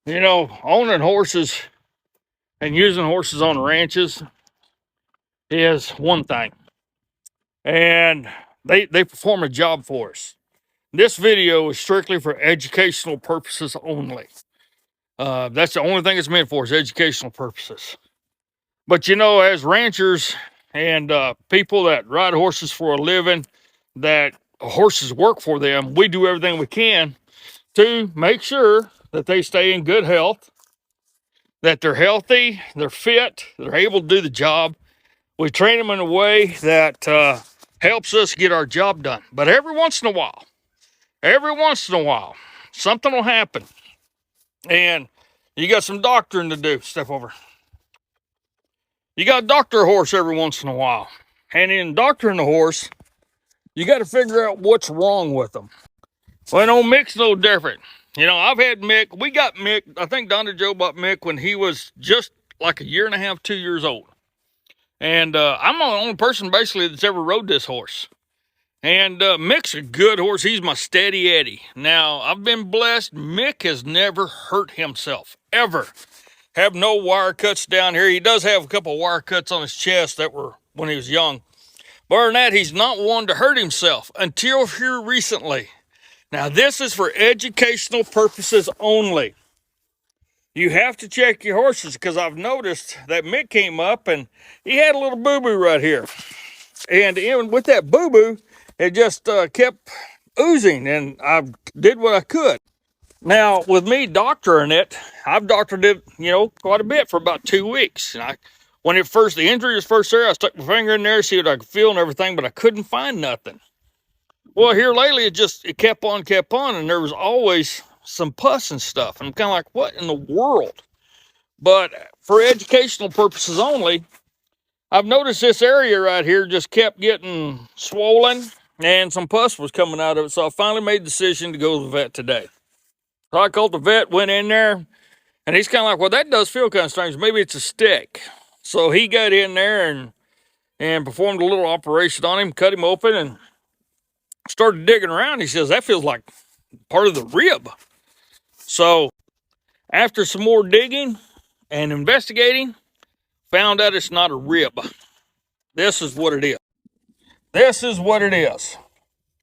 You know, owning horses and using horses on ranches is one thing, and they perform a job for us. This video is strictly for educational purposes only. That's the only thing it's meant for, is educational purposes. But you know, as ranchers and people that ride horses for a living, that horses work for them, we do everything we can to make sure that they stay in good health, that they're healthy, they're fit, they're able to do the job. We train them in a way that helps us get our job done. But every once in a while, something will happen. And you got some doctoring to do. Step over. You got to doctor a horse every once in a while. And in doctoring a horse, you got to figure out what's wrong with them. Well, no, Mick's no different. You know, I've had Mick. We got Mick. I think Donna Joe bought Mick when he was just like 1.5, 2 years old. And I'm the only person basically that's ever rode this horse. And Mick's a good horse. He's my steady Eddie. Now, I've been blessed. Mick has never hurt himself, ever. Have no wire cuts down here. He does have a couple of wire cuts on his chest that were when he was young. But other than that, he's not one to hurt himself until here recently. Now, this is for educational purposes only. You have to check your horses, because I've noticed that Mick came up and he had a little boo-boo right here. And even with that boo-boo, it just kept oozing, and I did what I could. Now, with me doctoring it, I've doctored it, you know, quite a bit for about 2 weeks. And when the injury was first there, I stuck my finger in there, see what I could feel and everything, but I couldn't find nothing. Well, here lately, it kept on, and there was always some pus and stuff. And I'm kind of like, what in the world? But for educational purposes only, I've noticed this area right here just kept getting swollen, and some pus was coming out of it. So I finally made the decision to go to the vet today. So I called the vet, went in there, and he's kind of like, well, that does feel kind of strange. Maybe it's a stick. So he got in there and performed a little operation on him, cut him open, and started digging around. He says, that feels like part of the rib. So after some more digging and investigating, found out it's not a rib. This is what it is. This is what it is.